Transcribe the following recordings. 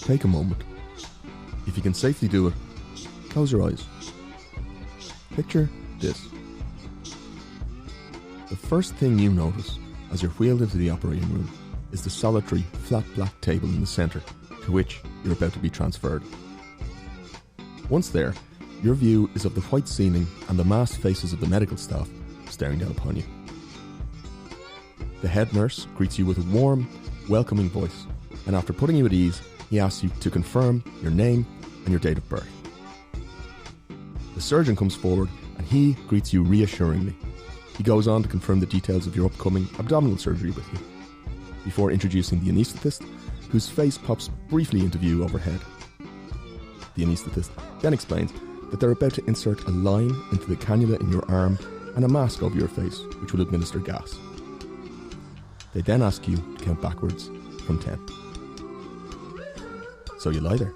take a moment. If you can safely do it, close your eyes. Picture this. The first thing you notice as you're wheeled into the operating room is the solitary, flat black table in the centre to which you're about to be transferred. Once there, your view is of the white ceiling and the masked faces of the medical staff staring down upon you. The head nurse greets you with a warm, welcoming voice, and after putting you at ease, he asks you to confirm your name and your date of birth. The surgeon comes forward and he greets you reassuringly. He goes on to confirm the details of your upcoming abdominal surgery with you, before introducing the anaesthetist, whose face pops briefly into view overhead. The anaesthetist then explains that they're about to insert a line into the cannula in your arm and a mask over your face, which will administer gas. They then ask you to count backwards from 10. So you lie there,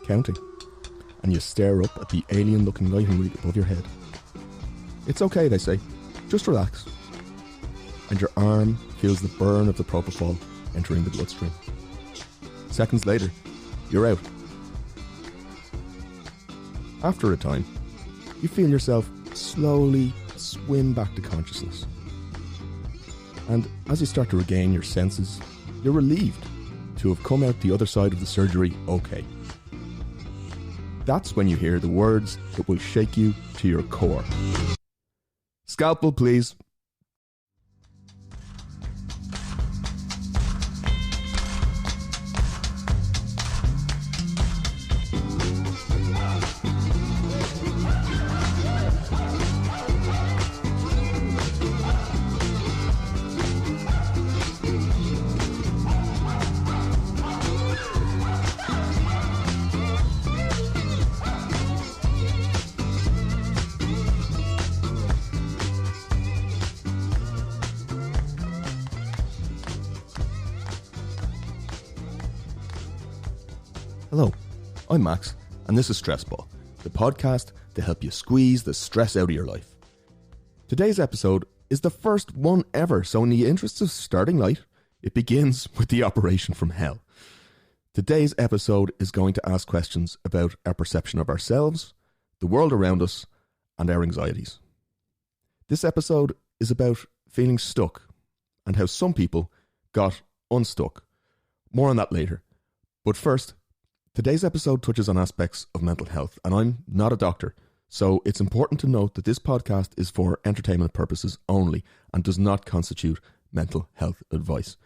counting, and you stare up at the alien-looking lighting rig above your head. It's okay, they say, just relax. And your arm feels the burn of the propofol entering the bloodstream. Seconds later, you're out. After a time, you feel yourself slowly swim back to consciousness. And as you start to regain your senses, you're relieved to have come out the other side of the surgery okay. That's when you hear the words that will shake you to your core. Scalpel, please. Hello, I'm Max, and this is StressBall, the podcast to help you squeeze the stress out of your life. Today's episode is the first one ever, so in the interests of starting light, it begins with the operation from hell. Today's episode is going to ask questions about our perception of ourselves, the world around us, and our anxieties. This episode is about feeling stuck and how some people got unstuck. More on that later. But first, today's episode touches on aspects of mental health, and I'm not a doctor, so it's important to note that this podcast is for entertainment purposes only and does not constitute mental health advice.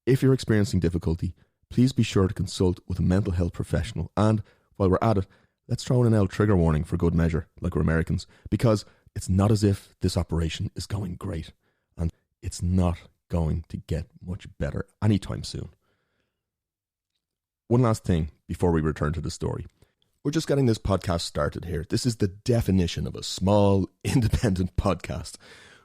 If you're experiencing difficulty, please be sure to consult with a mental health professional, and while we're at it, let's throw in an L trigger warning for good measure, like we're Americans, because it's not as if this operation is going great, and it's not going to get much better anytime soon. One last thing before we return to the story. We're just getting this podcast started here. This is the definition of a small, independent podcast.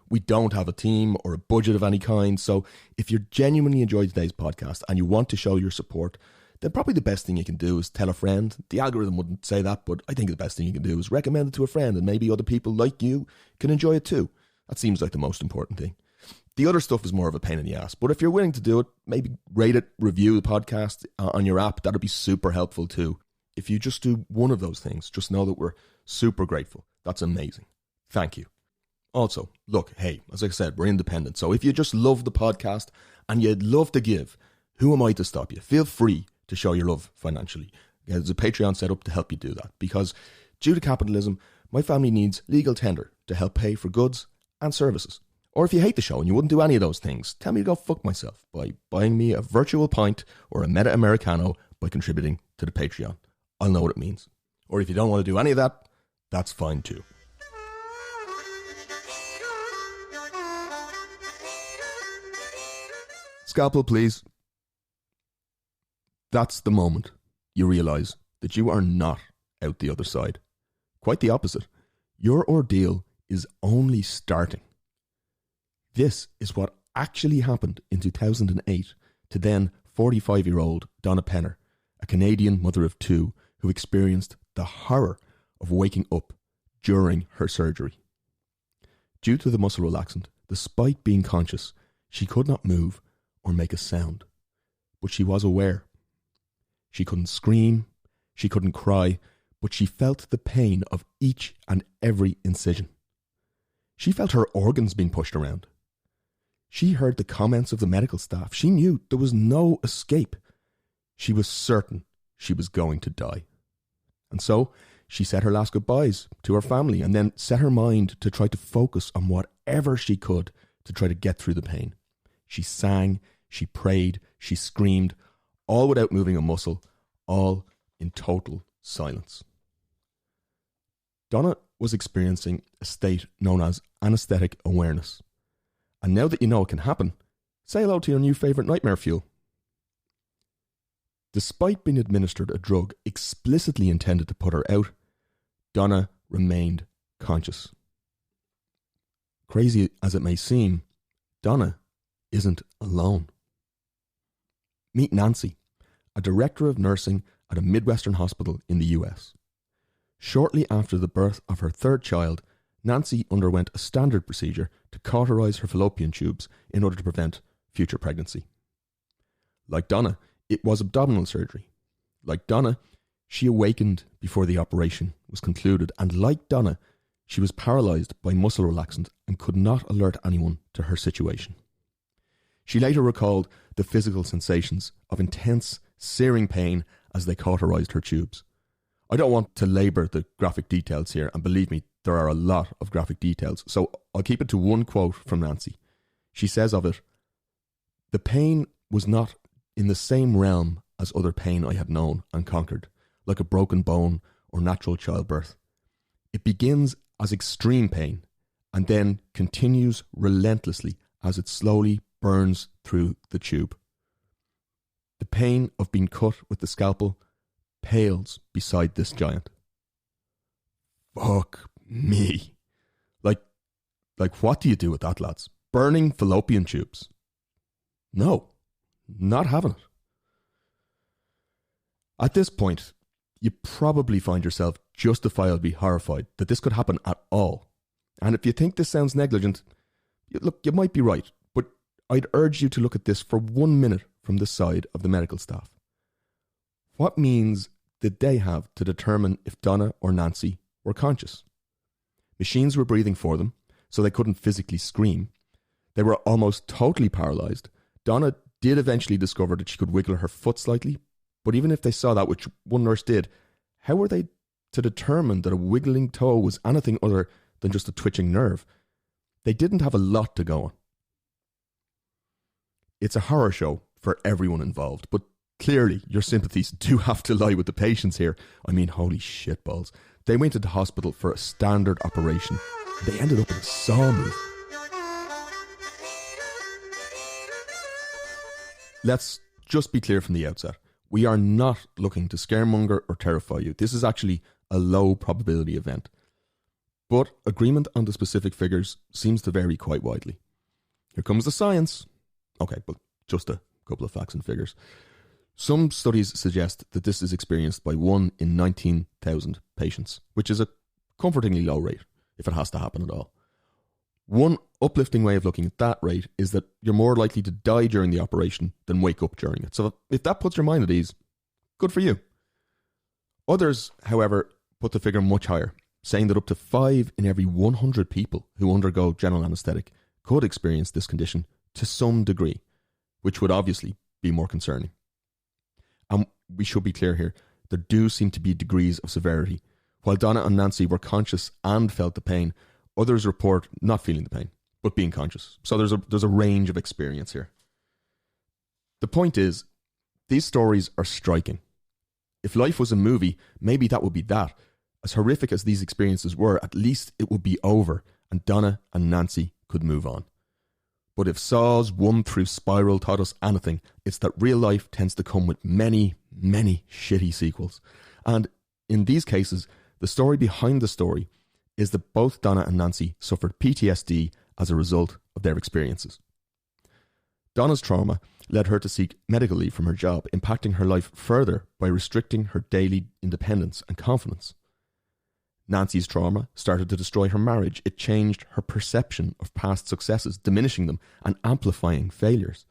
We don't have a team or a budget of any kind, so if you genuinely enjoyed today's podcast and you want to show your support, then probably the best thing you can do is tell a friend. The algorithm wouldn't say that, but I think the best thing you can do is recommend it to a friend, and maybe other people like you can enjoy it too. That seems like the most important thing. The other stuff is more of a pain in the ass, but if you're willing to do it, maybe rate it, review the podcast on your app. That'd be super helpful too. If you just do one of those things, just know that we're super grateful. That's amazing. Thank you. Also, look, hey, as I said, we're independent. So if you just love the podcast and you'd love to give, who am I to stop you? Feel free to show your love financially. There's a Patreon set up to help you do that, because due to capitalism, my family needs legal tender to help pay for goods and services. Or if you hate the show and you wouldn't do any of those things, tell me to go fuck myself by buying me a virtual pint or a Meta Americano by contributing to the Patreon. I'll know what it means. Or if you don't want to do any of that, that's fine too. Scalpel, please. That's the moment you realise that you are not out the other side. Quite the opposite. Your ordeal is only starting. This is what actually happened in 2008 to then 45-year-old Donna Penner, a Canadian mother of two who experienced the horror of waking up during her surgery. Due to the muscle relaxant, despite being conscious, she could not move or make a sound, but she was aware. She couldn't scream, she couldn't cry, but she felt the pain of each and every incision. She felt her organs being pushed around. She heard the comments of the medical staff. She knew there was no escape. She was certain she was going to die. And so she said her last goodbyes to her family and then set her mind to try to focus on whatever she could to try to get through the pain. She sang, she prayed, she screamed, all without moving a muscle, all in total silence. Donna was experiencing a state known as anesthetic awareness. And now that you know it can happen, say hello to your new favourite nightmare fuel. Despite being administered a drug explicitly intended to put her out, Donna remained conscious. Crazy as it may seem, Donna isn't alone. Meet Nancy, a director of nursing at a Midwestern hospital in the US. Shortly after the birth of her third child, Nancy underwent a standard procedure to cauterize her fallopian tubes in order to prevent future pregnancy. Like Donna, it was abdominal surgery. Like Donna, she awakened before the operation was concluded, and like Donna, she was paralysed by muscle relaxant and could not alert anyone to her situation. She later recalled the physical sensations of intense, searing pain as they cauterized her tubes. I don't want to labour the graphic details here, and believe me, there are a lot of graphic details, so I'll keep it to one quote from Nancy. She says of it, "The pain was not in the same realm as other pain I had known and conquered, like a broken bone or natural childbirth. It begins as extreme pain and then continues relentlessly as it slowly burns through the tube. The pain of being cut with the scalpel pales beside this giant." Fuck me. Like what do you do with that, lads? Burning fallopian tubes? No, not having it. At this point, you probably find yourself justifiably horrified that this could happen at all. And if you think this sounds negligent, look, you might be right, but I'd urge you to look at this for 1 minute from the side of the medical staff. What means did they have to determine if Donna or Nancy were conscious? Machines were breathing for them, so they couldn't physically scream. They were almost totally paralysed. Donna did eventually discover that she could wiggle her foot slightly, but even if they saw that, which one nurse did, how were they to determine that a wiggling toe was anything other than just a twitching nerve? They didn't have a lot to go on. It's a horror show for everyone involved, but clearly your sympathies do have to lie with the patients here. I mean, holy shitballs. They went into hospital for a standard operation. They ended up in a saw move. Let's just be clear from the outset. We are not looking to scaremonger or terrify you. This is actually a low probability event. But agreement on the specific figures seems to vary quite widely. Here comes the science. Okay, but just a couple of facts and figures. Some studies suggest that this is experienced by 1 in 19,000 patients, which is a comfortingly low rate, if it has to happen at all. One uplifting way of looking at that rate is that you're more likely to die during the operation than wake up during it. So if that puts your mind at ease, good for you. Others, however, put the figure much higher, saying that up to 5 in every 100 people who undergo general anaesthetic could experience this condition to some degree, which would obviously be more concerning. And we should be clear here, there do seem to be degrees of severity. While Donna and Nancy were conscious and felt the pain, others report not feeling the pain, but being conscious. So there's a range of experience here. The point is, these stories are striking. If life was a movie, maybe that would be that. As horrific as these experiences were, at least it would be over and Donna and Nancy could move on. But if Saw's 1 spiral taught us anything, it's that real life tends to come with many, many shitty sequels. And in these cases, the story behind the story is that both Donna and Nancy suffered PTSD as a result of their experiences. Donna's trauma led her to seek medical leave from her job, impacting her life further by restricting her daily independence and confidence. Nancy's trauma started to destroy her marriage. It changed her perception of past successes, diminishing them and amplifying failures.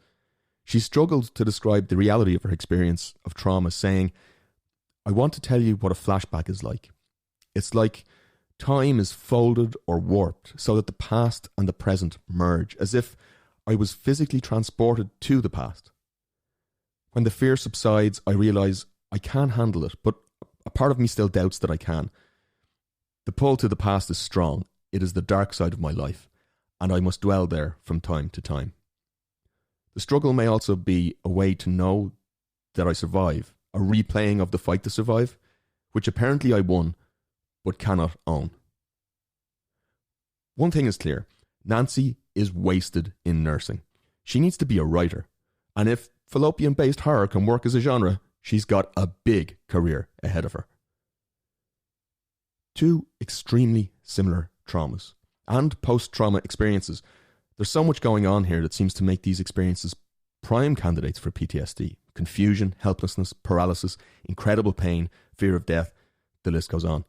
She struggled to describe the reality of her experience of trauma, saying, "I want to tell you what a flashback is like. It's like time is folded or warped so that the past and the present merge, as if I was physically transported to the past. When the fear subsides, I realise I can't handle it, but a part of me still doubts that I can. The pull to the past is strong. It is the dark side of my life, and I must dwell there from time to time. The struggle may also be a way to know that I survive, a replaying of the fight to survive, which apparently I won, but cannot own." One thing is clear, Nancy is wasted in nursing. She needs to be a writer, and if fallopian-based horror can work as a genre, she's got a big career ahead of her. Two extremely similar traumas and post-trauma experiences. There's so much going on here that seems to make these experiences prime candidates for PTSD. Confusion, helplessness, paralysis, incredible pain, fear of death, the list goes on.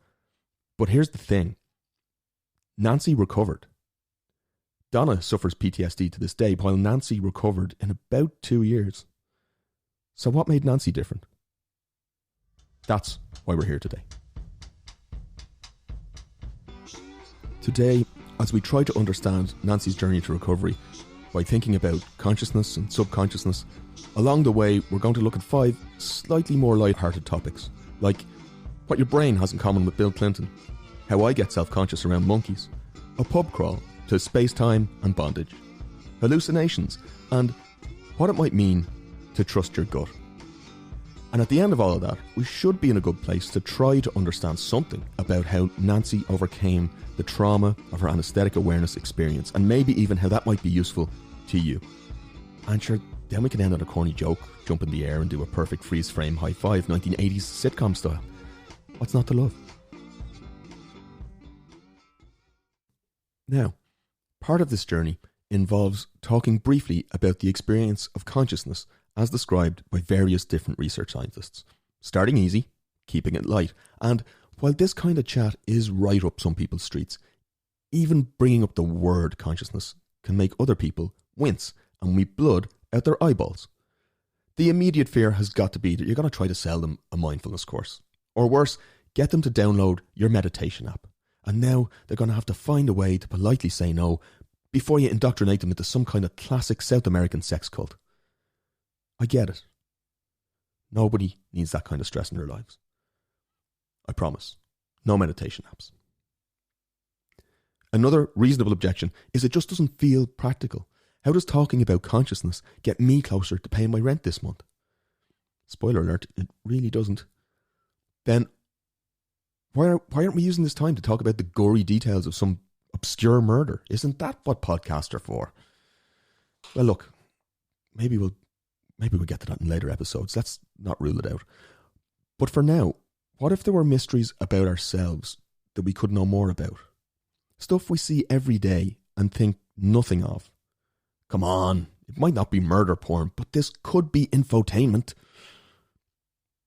But here's the thing. Nancy recovered. Donna suffers PTSD to this day, while Nancy recovered in about 2 years. So what made Nancy different? That's why we're here today. Today, as we try to understand Nancy's journey to recovery by thinking about consciousness and subconsciousness, along the way we're going to look at 5 slightly more light-hearted topics, like what your brain has in common with Bill Clinton, how I get self-conscious around monkeys, a pub crawl to spacetime and bondage, hallucinations, and what it might mean to trust your gut. And at the end of all of that, we should be in a good place to try to understand something about how Nancy overcame the trauma of her anaesthetic awareness experience, and maybe even how that might be useful to you. And sure, then we can end on a corny joke, jump in the air and do a perfect freeze frame high five, 1980s sitcom style. What's not to love? Now, part of this journey involves talking briefly about the experience of consciousness as described by various different research scientists. Starting easy, keeping it light, and while this kind of chat is right up some people's streets, even bringing up the word consciousness can make other people wince and weep blood out their eyeballs. The immediate fear has got to be that you're going to try to sell them a mindfulness course. Or worse, get them to download your meditation app. And now they're going to have to find a way to politely say no before you indoctrinate them into some kind of classic South American sex cult. I get it. Nobody needs that kind of stress in their lives. I promise. No meditation apps. Another reasonable objection is it just doesn't feel practical. How does talking about consciousness get me closer to paying my rent this month? Spoiler alert, it really doesn't. Then, why aren't we using this time to talk about the gory details of some obscure murder? Isn't that what podcasts are for? Well, look, maybe we'll get to that in later episodes. Let's not rule it out. But for now, what if there were mysteries about ourselves that we could know more about? Stuff we see every day and think nothing of. Come on, it might not be murder porn, but this could be infotainment.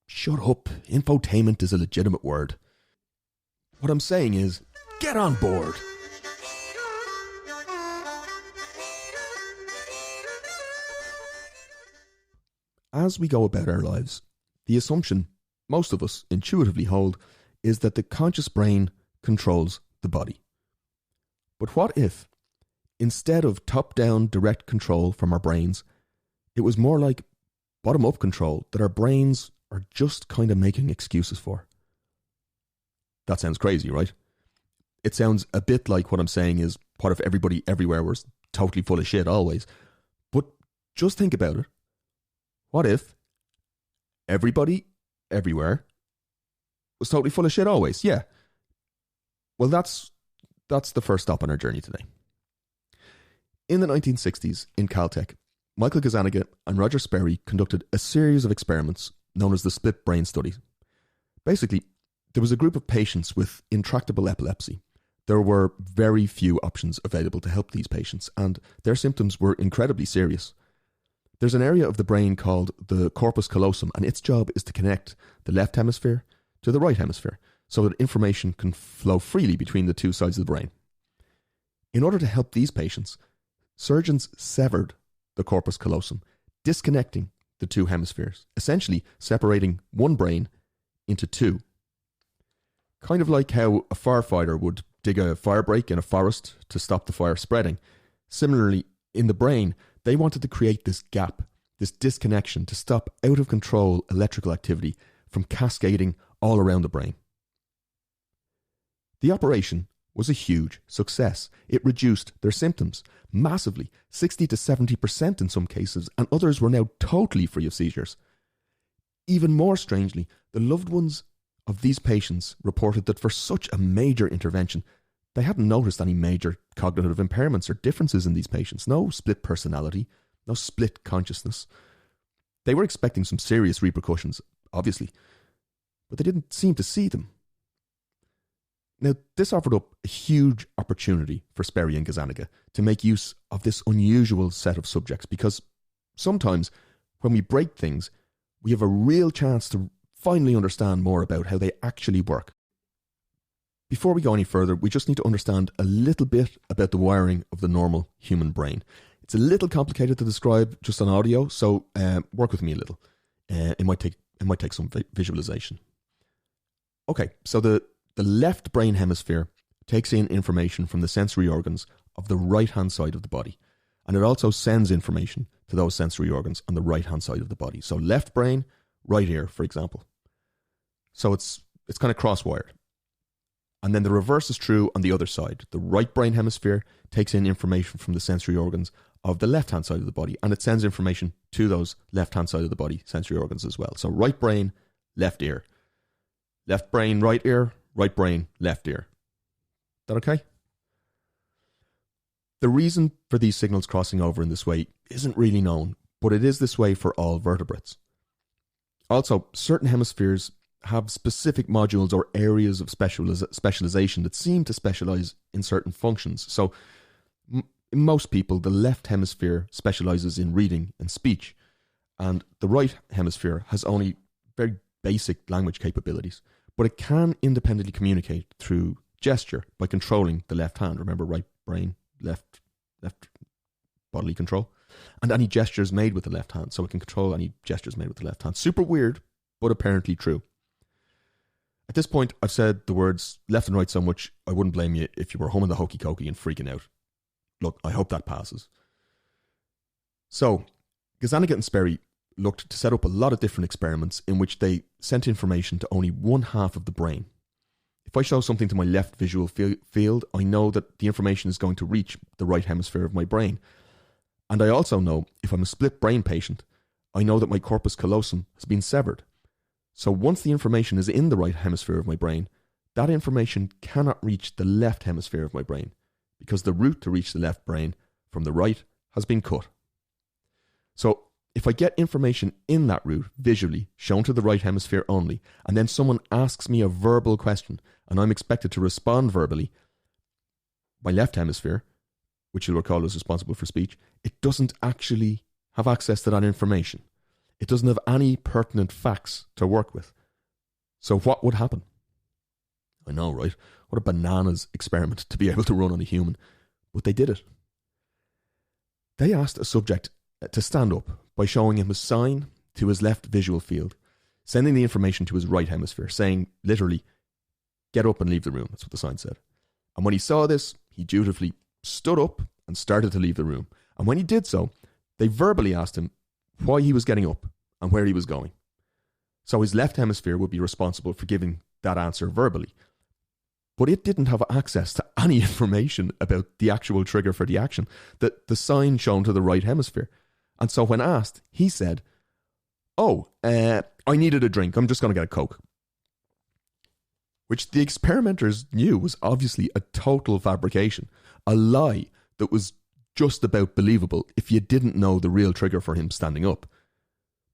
Shut up, infotainment is a legitimate word. What I'm saying is, get on board. As we go about our lives, the assumption most of us intuitively hold is that the conscious brain controls the body. But what if, instead of top-down direct control from our brains, it was more like bottom-up control that our brains are just kind of making excuses for? That sounds crazy, right? It sounds a bit like what I'm saying is, what if everybody everywhere was totally full of shit always? But just think about it. What if everybody everywhere was totally full of shit always? Yeah. Well, that's the first stop on our journey today. In the 1960s, in Caltech, Michael Gazzaniga and Roger Sperry conducted a series of experiments known as the split brain study. Basically, there was a group of patients with intractable epilepsy. There were very few options available to help these patients, and their symptoms were incredibly serious. There's an area of the brain called the corpus callosum, and its job is to connect the left hemisphere to the right hemisphere so that information can flow freely between the two sides of the brain. In order to help these patients, surgeons severed the corpus callosum, disconnecting the two hemispheres, essentially separating one brain into two. Kind of like how a firefighter would dig a fire break in a forest to stop the fire spreading. Similarly, in the brain, they wanted to create this gap, this disconnection to stop out of control electrical activity from cascading all around the brain. The operation was a huge success. It reduced their symptoms massively, 60 to 70% in some cases, and others were now totally free of seizures. Even more strangely, the loved ones of these patients reported that for such a major intervention, they hadn't noticed any major cognitive impairments or differences in these patients. No split personality, no split consciousness. They were expecting some serious repercussions, obviously, but they didn't seem to see them. Now, this offered up a huge opportunity for Sperry and Gazzaniga to make use of this unusual set of subjects, because sometimes when we break things, we have a real chance to finally understand more about how they actually work. Before we go any further, we just need to understand a little bit about the wiring of the normal human brain. It's a little complicated to describe just on audio, so work with me a little. It might take some visualization. Okay, so the left brain hemisphere takes in information from the sensory organs of the right-hand side of the body, and it also sends information to those sensory organs on the right-hand side of the body. So left brain, right ear, for example. So it's kind of cross-wired. And then the reverse is true on the other side. The right brain hemisphere takes in information from the sensory organs of the left-hand side of the body, and it sends information to those left-hand side of the body sensory organs as well. So right brain, left ear. Left brain, right ear. Right brain, left ear. That okay? The reason for these signals crossing over in this way isn't really known, but it is this way for all vertebrates. Also, certain hemispheres have specific modules or areas of specialization that seem to specialize in certain functions. So, in most people, the left hemisphere specializes in reading and speech, and the right hemisphere has only very basic language capabilities. But it can independently communicate through gesture by controlling the left hand. Remember, right brain, left bodily control. And any gestures made with the left hand. So it can control any gestures made with the left hand. Super weird, but apparently true. At this point, I've said the words left and right so much, I wouldn't blame you if you were humming the hokey cokey and freaking out. Look, I hope that passes. So, Gazzaniga and Sperry looked to set up a lot of different experiments in which they sent information to only one half of the brain. If I show something to my left visual field, I know that the information is going to reach the right hemisphere of my brain. And I also know, if I'm a split brain patient, I know that my corpus callosum has been severed. So once the information is in the right hemisphere of my brain, that information cannot reach the left hemisphere of my brain, because the route to reach the left brain from the right has been cut. So if I get information in that route visually shown to the right hemisphere only, and then someone asks me a verbal question and I'm expected to respond verbally, my left hemisphere, which you'll recall is responsible for speech, it doesn't actually have access to that information. It doesn't have any pertinent facts to work with. So what would happen? I know, right? What a bananas experiment to be able to run on a human. But they did it. They asked a subject to stand up by showing him a sign to his left visual field, sending the information to his right hemisphere, saying literally, get up and leave the room. That's what the sign said. And when he saw this, he dutifully stood up and started to leave the room. And when he did so, they verbally asked him why he was getting up and where he was going. So his left hemisphere would be responsible for giving that answer verbally. But it didn't have access to any information about the actual trigger for the action, the sign shown to the right hemisphere. And so when asked, he said, I needed a drink. I'm just going to get a Coke. Which the experimenters knew was obviously a total fabrication, a lie that was just about believable if you didn't know the real trigger for him standing up.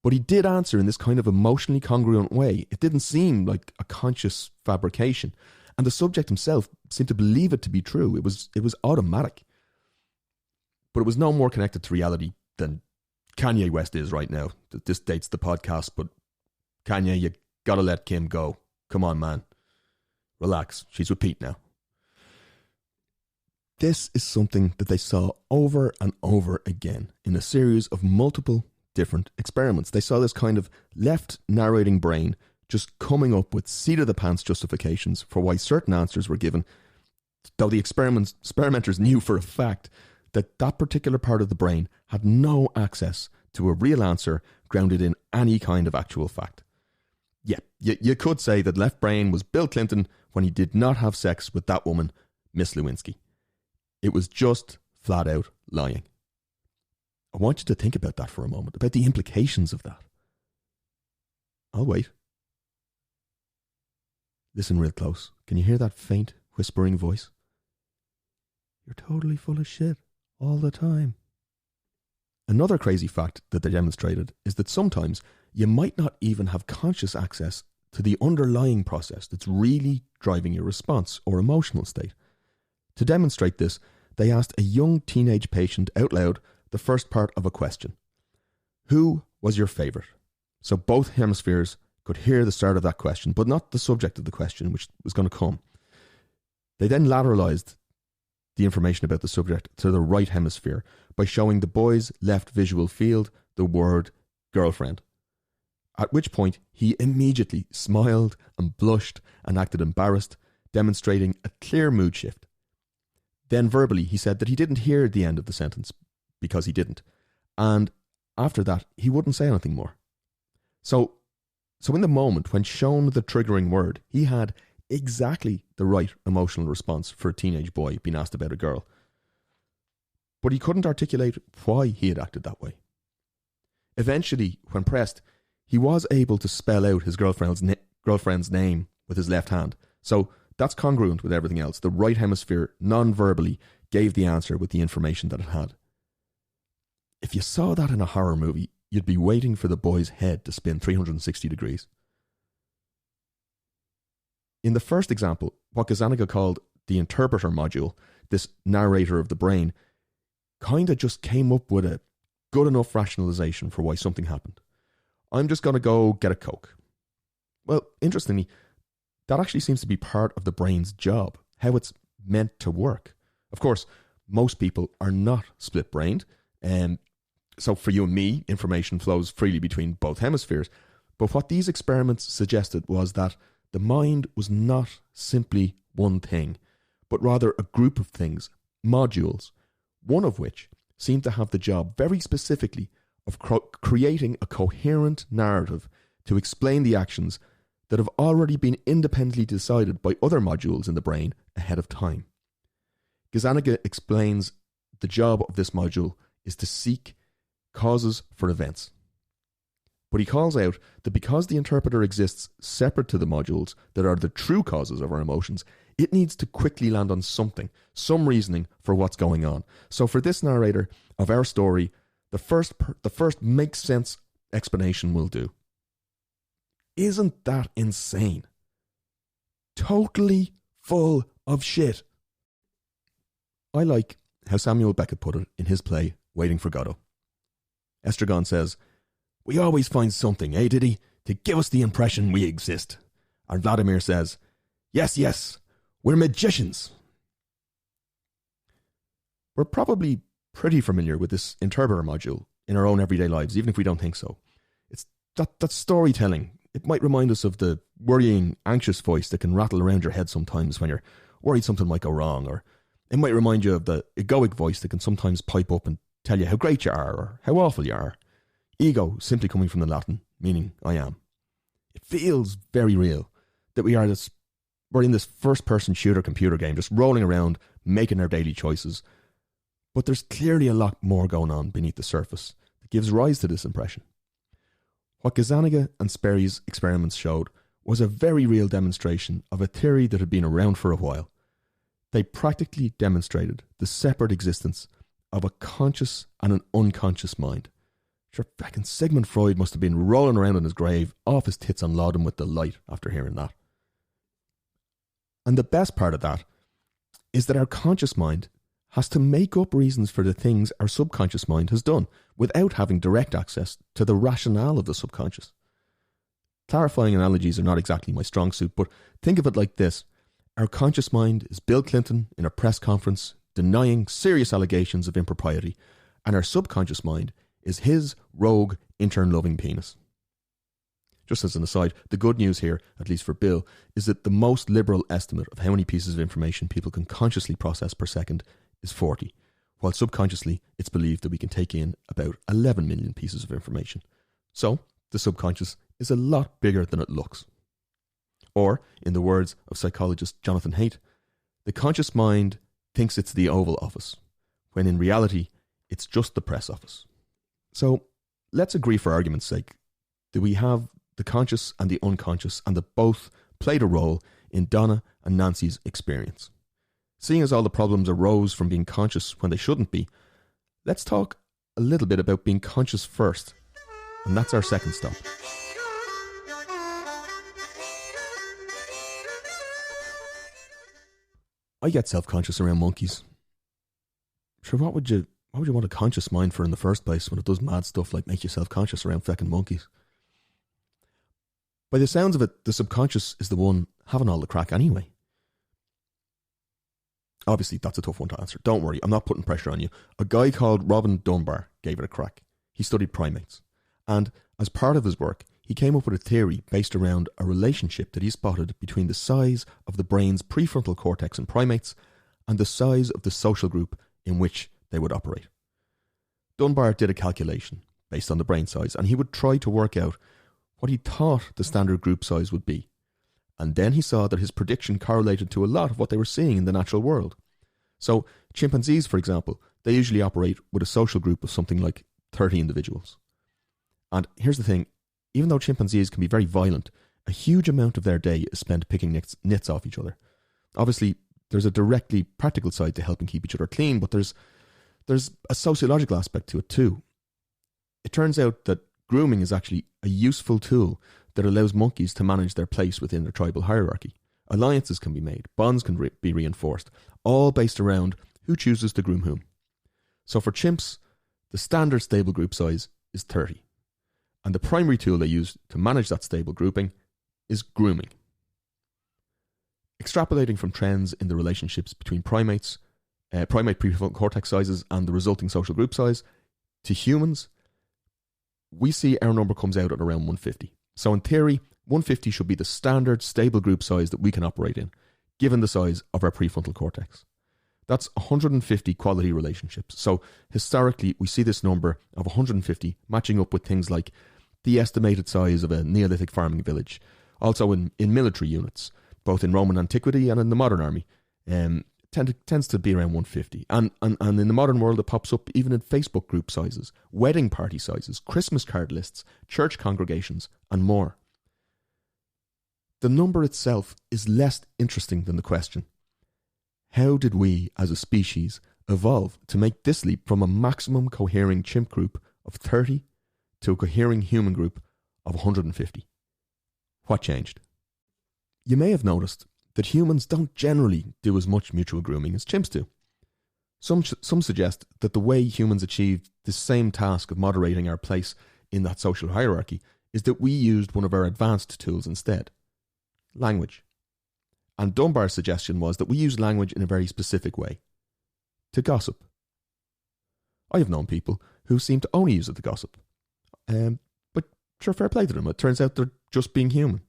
But he did answer in this kind of emotionally congruent way. It didn't seem like a conscious fabrication. And the subject himself seemed to believe it to be true. It was automatic. But it was no more connected to reality than Kanye West is right now. This dates the podcast, but Kanye, you gotta let Kim go. Come on, man. Relax. She's with Pete now. This is something that they saw over and over again in a series of multiple different experiments. They saw this kind of left narrating brain just coming up with seat-of-the-pants justifications for why certain answers were given, though the experimenters knew for a fact that that particular part of the brain had no access to a real answer grounded in any kind of actual fact. Yeah, you could say that left brain was Bill Clinton when he did not have sex with that woman, Miss Lewinsky. It was just flat out lying. I want you to think about that for a moment, about the implications of that. I'll wait. Listen real close. Can you hear that faint, whispering voice? You're totally full of shit all the time. Another crazy fact that they demonstrated is that sometimes you might not even have conscious access to the underlying process that's really driving your response or emotional state. To demonstrate this, they asked a young teenage patient out loud the first part of a question. Who was your favourite? So both hemispheres could hear the start of that question, but not the subject of the question, which was going to come. They then lateralized the information about the subject to the right hemisphere by showing the boy's left visual field the word girlfriend. At which point he immediately smiled and blushed and acted embarrassed, demonstrating a clear mood shift. Then verbally he said that he didn't hear the end of the sentence because he didn't. And after that, he wouldn't say anything more. So in the moment when shown the triggering word, he had exactly the right emotional response for a teenage boy being asked about a girl. But he couldn't articulate why he had acted that way. Eventually, when pressed, he was able to spell out his girlfriend's name with his left hand. So that's congruent with everything else. The right hemisphere non-verbally gave the answer with the information that it had. If you saw that in a horror movie, you'd be waiting for the boy's head to spin 360 degrees. In the first example, what Gazzaniga called the interpreter module, this narrator of the brain, kind of just came up with a good enough rationalization for why something happened. I'm just going to go get a Coke. Well, interestingly, that actually seems to be part of the brain's job, how it's meant to work. Of course, most people are not split-brained, so for you and me, information flows freely between both hemispheres. But what these experiments suggested was that the mind was not simply one thing, but rather a group of things, modules, one of which seemed to have the job very specifically of creating a coherent narrative to explain the actions that have already been independently decided by other modules in the brain ahead of time. Gazzaniga explains the job of this module is to seek causes for events. But he calls out that because the interpreter exists separate to the modules that are the true causes of our emotions, it needs to quickly land on something, some reasoning for what's going on. So for this narrator of our story, the first makes sense explanation will do. Isn't that insane? Totally full of shit. I like how Samuel Beckett put it in his play, Waiting for Godot. Estragon says, "We always find something, eh, Diddy, to give us the impression we exist." And Vladimir says, yes, we're magicians." We're probably pretty familiar with this interpreter module in our own everyday lives, even if we don't think so. It's that storytelling. It might remind us of the worrying, anxious voice that can rattle around your head sometimes when you're worried something might go wrong, or it might remind you of the egoic voice that can sometimes pipe up and tell you how great you are or how awful you are. Ego simply coming from the Latin, meaning I am. It feels very real that we're in this first-person shooter computer game, just rolling around, making our daily choices. But there's clearly a lot more going on beneath the surface that gives rise to this impression. What Gazzaniga and Sperry's experiments showed was a very real demonstration of a theory that had been around for a while. They practically demonstrated the separate existence of a conscious and an unconscious mind. Sure, fucking Sigmund Freud must have been rolling around in his grave, off his tits on laudanum with delight after hearing that. And the best part of that is that our conscious mind has to make up reasons for the things our subconscious mind has done without having direct access to the rationale of the subconscious. Clarifying analogies are not exactly my strong suit, but think of it like this. Our conscious mind is Bill Clinton in a press conference denying serious allegations of impropriety, and our subconscious mind is his rogue, intern-loving penis. Just as an aside, the good news here, at least for Bill, is that the most liberal estimate of how many pieces of information people can consciously process per second is 40, while subconsciously it's believed that we can take in about 11 million pieces of information. So, the subconscious is a lot bigger than it looks. Or, in the words of psychologist Jonathan Haidt, the conscious mind thinks it's the Oval Office, when in reality, it's just the press office. So, let's agree for argument's sake that we have the conscious and the unconscious, and that both played a role in Donna and Nancy's experience. Seeing as all the problems arose from being conscious when they shouldn't be, let's talk a little bit about being conscious first, and that's our second stop. I get self-conscious around monkeys. Sure, what would you want a conscious mind for in the first place when it does mad stuff like make you self-conscious around feckin' monkeys? By the sounds of it, the subconscious is the one having all the crack anyway. Obviously, that's a tough one to answer. Don't worry, I'm not putting pressure on you. A guy called Robin Dunbar gave it a crack. He studied primates. And as part of his work, he came up with a theory based around a relationship that he spotted between the size of the brain's prefrontal cortex in primates and the size of the social group in which they would operate. Dunbar did a calculation based on the brain size, and he would try to work out what he thought the standard group size would be. And then he saw that his prediction correlated to a lot of what they were seeing in the natural world. So, chimpanzees, for example, they usually operate with a social group of something like 30 individuals. And here's the thing, even though chimpanzees can be very violent, a huge amount of their day is spent picking nits off each other. Obviously, there's a directly practical side to helping keep each other clean, but there's a sociological aspect to it too. It turns out that grooming is actually a useful tool that allows monkeys to manage their place within their tribal hierarchy. Alliances can be made, bonds can be reinforced, all based around who chooses to groom whom. So for chimps, the standard stable group size is 30. And the primary tool they use to manage that stable grouping is grooming. Extrapolating from trends in the relationships between primate prefrontal cortex sizes and the resulting social group size, to humans, we see our number comes out at around 150. So in theory, 150 should be the standard stable group size that we can operate in, given the size of our prefrontal cortex. That's 150 quality relationships. So historically, we see this number of 150 matching up with things like the estimated size of a Neolithic farming village. Also in military units, both in Roman antiquity and in the modern army, tends to be around 150. And in the modern world, it pops up even in Facebook group sizes, wedding party sizes, Christmas card lists, church congregations, and more. The number itself is less interesting than the question. How did we, as a species, evolve to make this leap from a maximum cohering chimp group of 30 to a cohering human group of 150? What changed? You may have noticed that humans don't generally do as much mutual grooming as chimps do. Some suggest that the way humans achieved this same task of moderating our place in that social hierarchy is that we used one of our advanced tools instead, language. And Dunbar's suggestion was that we use language in a very specific way, to gossip. I have known people who seem to only use it to gossip. But sure, fair play to them. It turns out they're just being human.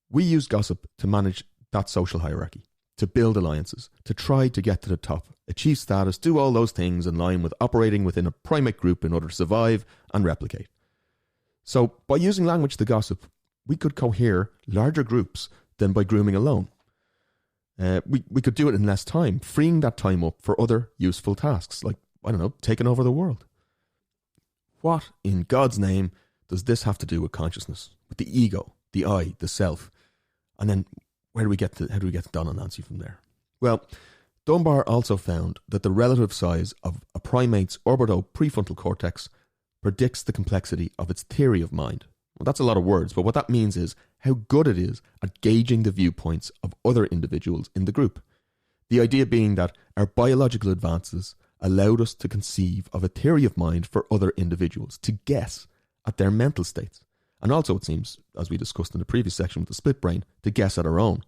We use gossip to manage that social hierarchy, to build alliances, to try to get to the top, achieve status, do all those things in line with operating within a primate group in order to survive and replicate. So, by using language to gossip, we could cohere larger groups than by grooming alone. We could do it in less time, freeing that time up for other useful tasks, like, taking over the world. What, in God's name, does this have to do with consciousness, with the ego, the I, the self? And then how do we get to Don and Nancy from there? Well, Dunbar also found that the relative size of a primate's orbito-prefrontal cortex predicts the complexity of its theory of mind. Well, that's a lot of words, but what that means is how good it is at gauging the viewpoints of other individuals in the group. The idea being that our biological advances allowed us to conceive of a theory of mind for other individuals, to guess at their mental states. And also, it seems, as we discussed in the previous section with the split brain, to guess at our own.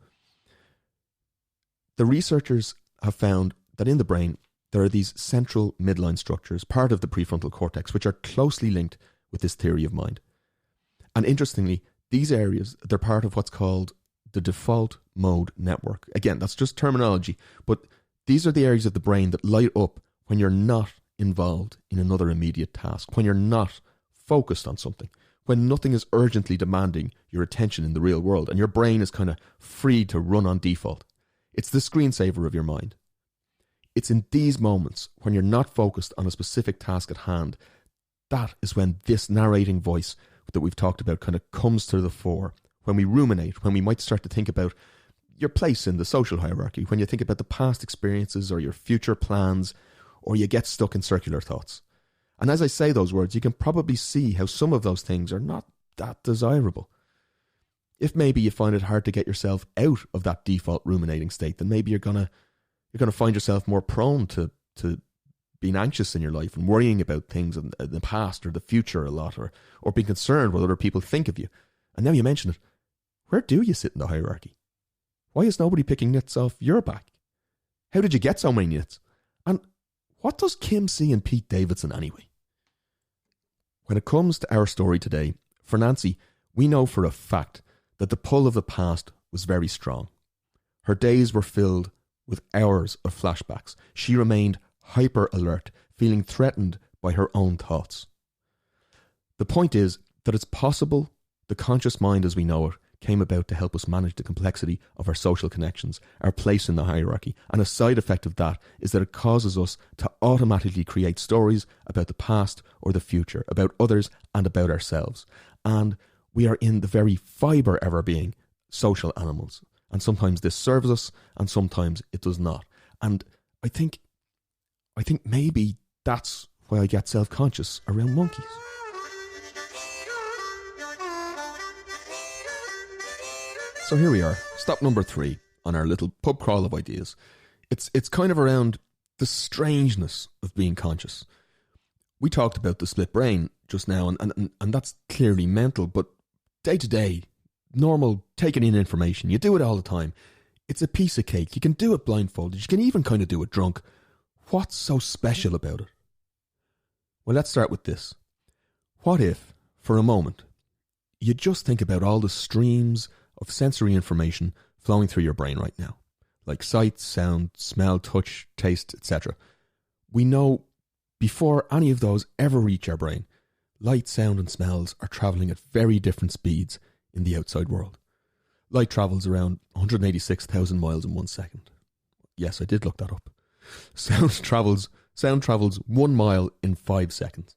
The researchers have found that in the brain, there are these central midline structures, part of the prefrontal cortex, which are closely linked with this theory of mind. And interestingly, these areas, they're part of what's called the default mode network. Again, that's just terminology, but these are the areas of the brain that light up when you're not involved in another immediate task, when you're not focused on something, when nothing is urgently demanding your attention in the real world and your brain is kind of free to run on default. It's the screensaver of your mind. It's in these moments when you're not focused on a specific task at hand, that is when this narrating voice that we've talked about kind of comes to the fore. When we ruminate, when we might start to think about your place in the social hierarchy, when you think about the past experiences or your future plans, or you get stuck in circular thoughts. And as I say those words, you can probably see how some of those things are not that desirable. If maybe you find it hard to get yourself out of that default ruminating state, then maybe you're gonna find yourself more prone to being anxious in your life and worrying about things in the past or the future a lot, or being concerned what other people think of you. And now you mention it, where do you sit in the hierarchy? Why is nobody picking nits off your back? How did you get so many nits? And what does Kim see in Pete Davidson anyway? When it comes to our story today, for Nancy, we know for a fact that the pull of the past was very strong. Her days were filled with hours of flashbacks. She remained hyper alert, feeling threatened by her own thoughts. The point is that it's possible the conscious mind as we know it came about to help us manage the complexity of our social connections, our place in the hierarchy, and a side effect of that is that it causes us to automatically create stories about the past or the future, about others and about ourselves. And we are in the very fibre of our being social animals. And sometimes this serves us and sometimes it does not. And I think maybe that's why I get self-conscious around monkeys. So here we are, stop number 3 on our little pub crawl of ideas. It's kind of around the strangeness of being conscious. We talked about the split brain just now, and that's clearly mental, but day to day, normal taking in information, you do it all the time. It's a piece of cake. You can do it blindfolded. You can even kind of do it drunk. What's so special about it? Well, let's start with this. What if, for a moment, you just think about all the streams of sensory information flowing through your brain right now, like sight, sound, smell, touch, taste, etc. We know before any of those ever reach our brain, light, sound and smells are travelling at very different speeds in the outside world. Light travels around 186,000 miles in 1 second. Yes, I did look that up. Sound travels 1 mile in 5 seconds.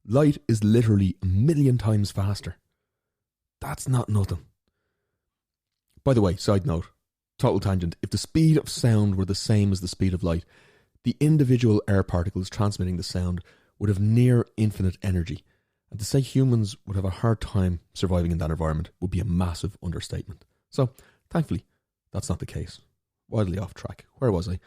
Light is literally 1,000,000 times faster. That's not nothing. By the way, side note, total tangent, if the speed of sound were the same as the speed of light, the individual air particles transmitting the sound would have near infinite energy. And to say humans would have a hard time surviving in that environment would be a massive understatement. So, thankfully, that's not the case. Wildly off track. Where was I?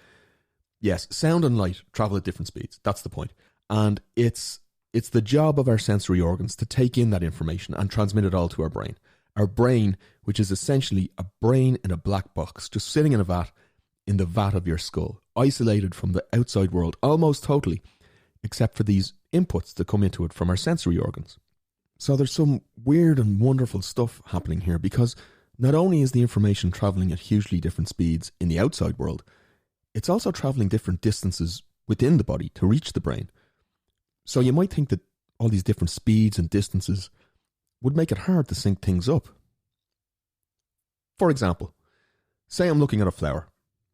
Yes, sound and light travel at different speeds. That's the point. And it's the job of our sensory organs to take in that information and transmit it all to our brain. Our brain, which is essentially a brain in a black box, just sitting in the vat of your skull, isolated from the outside world almost totally, except for these inputs that come into it from our sensory organs. So there's some weird and wonderful stuff happening here, because not only is the information travelling at hugely different speeds in the outside world, it's also travelling different distances within the body to reach the brain. So you might think that all these different speeds and distances would make it hard to sync things up. For example, say I'm looking at a flower.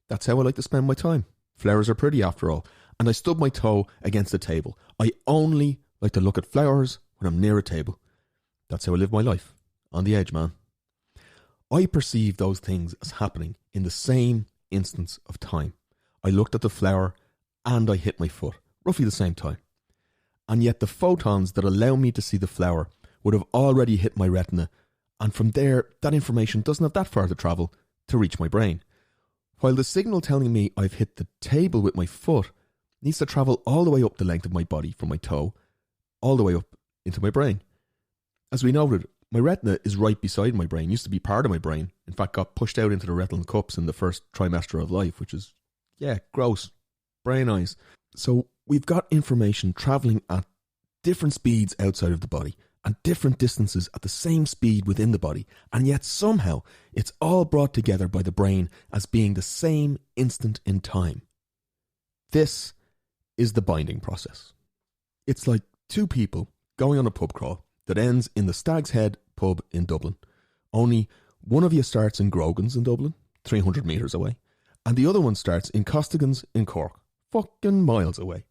That's how I like to spend my time. Flowers are pretty after all, and I stub my toe against a table. I only like to look at flowers when I'm near a table. That's how I live my life. On the edge, man. I perceive those things as happening in the same instance of time. I looked at the flower and I hit my foot, roughly the same time. And yet the photons that allow me to see the flower would have already hit my retina, and from there, that information doesn't have that far to travel to reach my brain. While the signal telling me I've hit the table with my foot needs to travel all the way up the length of my body from my toe, all the way up into my brain. As we noted, my retina is right beside my brain, used to be part of my brain, in fact got pushed out into the retinal cups in the first trimester of life, which is, gross, brain eyes. So we've got information travelling at different speeds outside of the body and different distances at the same speed within the body, and yet somehow it's all brought together by the brain as being the same instant in time. This is the binding process. It's like two people going on a pub crawl that ends in the Stag's Head pub in Dublin. Only one of you starts in Grogan's in Dublin, 300 metres away, and the other one starts in Costigan's in Cork, fucking miles away.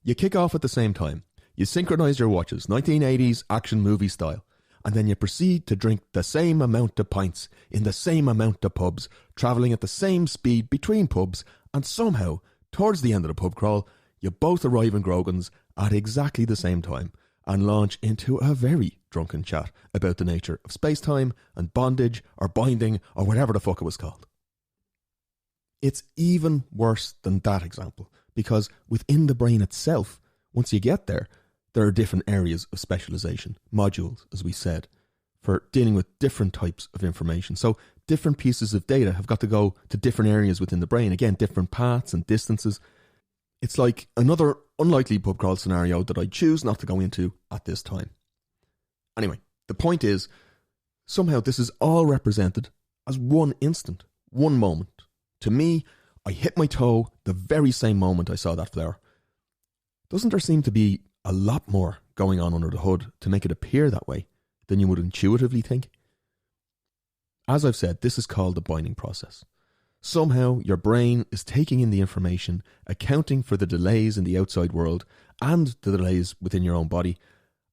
You kick off at the same time. You synchronise your watches, 1980s action movie style, and then you proceed to drink the same amount of pints in the same amount of pubs, travelling at the same speed between pubs, and somehow, towards the end of the pub crawl, you both arrive in Grogan's at exactly the same time and launch into a very drunken chat about the nature of spacetime and bondage or binding or whatever the fuck it was called. It's even worse than that example, because within the brain itself, once you get there are different areas of specialization, modules, as we said, for dealing with different types of information. So different pieces of data have got to go to different areas within the brain. Again, different paths and distances. It's like another unlikely pub crawl scenario that I choose not to go into at this time. Anyway, the point is, somehow this is all represented as one instant, one moment. To me, I hit my toe the very same moment I saw that flower. Doesn't there seem to be a lot more going on under the hood to make it appear that way than you would intuitively think? As I've said, this is called the binding process. Somehow your brain is taking in the information, accounting for the delays in the outside world and the delays within your own body,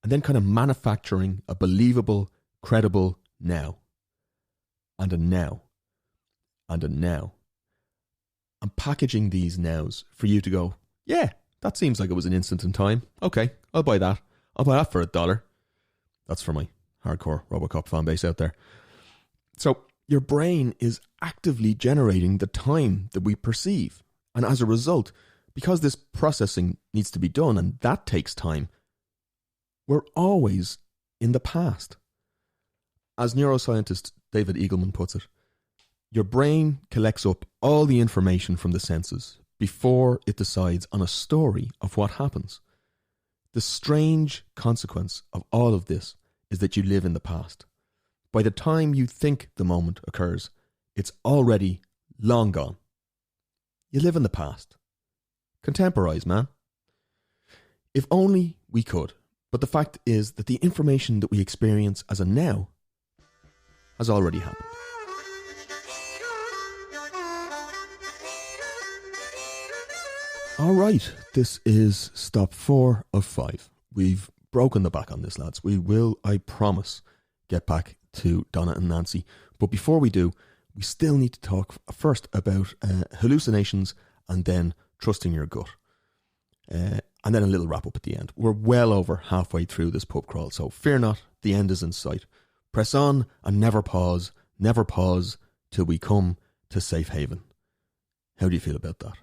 and then kind of manufacturing a believable, credible now. And a now. And a now. And packaging these nows for you to go, yeah, that seems like it was an instant in time. Okay, I'll buy that. I'll buy that for $1. That's for my hardcore Robocop fan base out there. So your brain is actively generating the time that we perceive. And as a result, because this processing needs to be done and that takes time, we're always in the past. As neuroscientist David Eagleman puts it, your brain collects up all the information from the senses before it decides on a story of what happens. The strange consequence of all of this is that you live in the past. By the time you think the moment occurs, it's already long gone. You live in the past. Contemporize, man. If only we could. But the fact is that the information that we experience as a now has already happened. All right, this is stop 4 of 5. We've broken the back on this, lads. We will, I promise, get back to Donna and Nancy. But before we do, we still need to talk first about hallucinations and then trusting your gut. And then a little wrap up at the end. We're well over halfway through this pub crawl, so fear not, the end is in sight. Press on and never pause till we come to safe haven. How do you feel about that?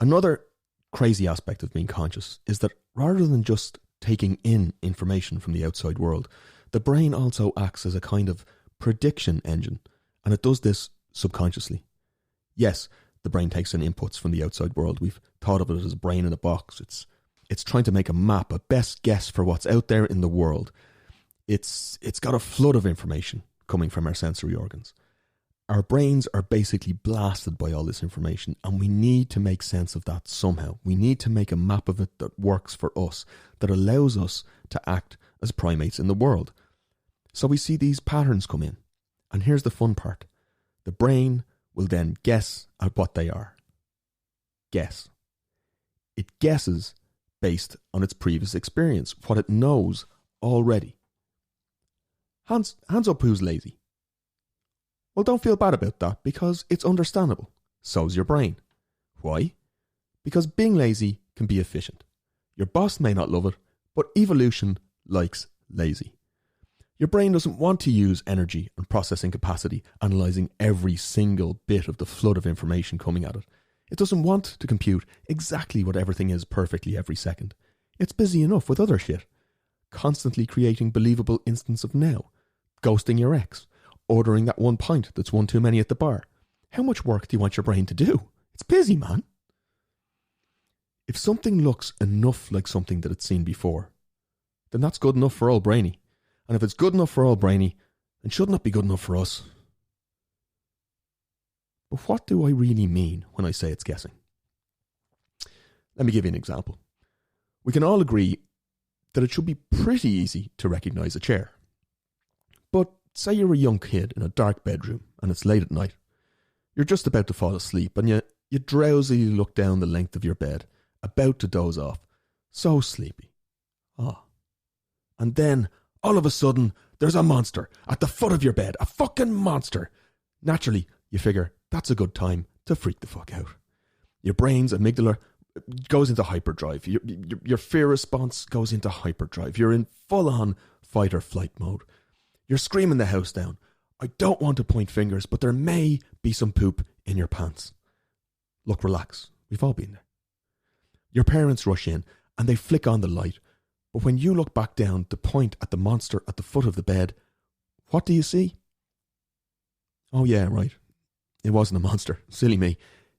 Another crazy aspect of being conscious is that rather than just taking in information from the outside world, the brain also acts as a kind of prediction engine, and it does this subconsciously. Yes, the brain takes in inputs from the outside world. We've thought of it as a brain in a box. It's trying to make a map, a best guess for what's out there in the world. It's got a flood of information coming from our sensory organs. Our brains are basically blasted by all this information, and we need to make sense of that somehow. We need to make a map of it that works for us, that allows us to act as primates in the world. So we see these patterns come in. And here's the fun part. The brain will then guess at what they are. Guess. It guesses based on its previous experience, what it knows already. Hands up who's lazy. Well, don't feel bad about that because it's understandable. So's your brain. Why? Because being lazy can be efficient. Your boss may not love it, but evolution likes lazy. Your brain doesn't want to use energy and processing capacity analysing every single bit of the flood of information coming at it. It doesn't want to compute exactly what everything is perfectly every second. It's busy enough with other shit. Constantly creating believable instance of now. Ghosting your ex. Ordering that one pint that's one too many at the bar. How much work do you want your brain to do? It's busy, man. If something looks enough like something that it's seen before, then that's good enough for old Brainy. And if it's good enough for old Brainy, then shouldn't it be good enough for us? But what do I really mean when I say it's guessing? Let me give you an example. We can all agree that it should be pretty easy to recognise a chair. But say you're a young kid in a dark bedroom and it's late at night. You're just about to fall asleep and you drowsily look down the length of your bed, about to doze off. So sleepy. And then, all of a sudden, there's a monster at the foot of your bed. A fucking monster. Naturally, you figure that's a good time to freak the fuck out. Your brain's amygdala goes into hyperdrive. Your fear response goes into hyperdrive. You're in full-on fight or flight mode. You're screaming the house down. I don't want to point fingers, but there may be some poop in your pants. Look, relax. We've all been there. Your parents rush in and they flick on the light. But when you look back down to point at the monster at the foot of the bed, what do you see? Oh yeah, right. It wasn't a monster. Silly me.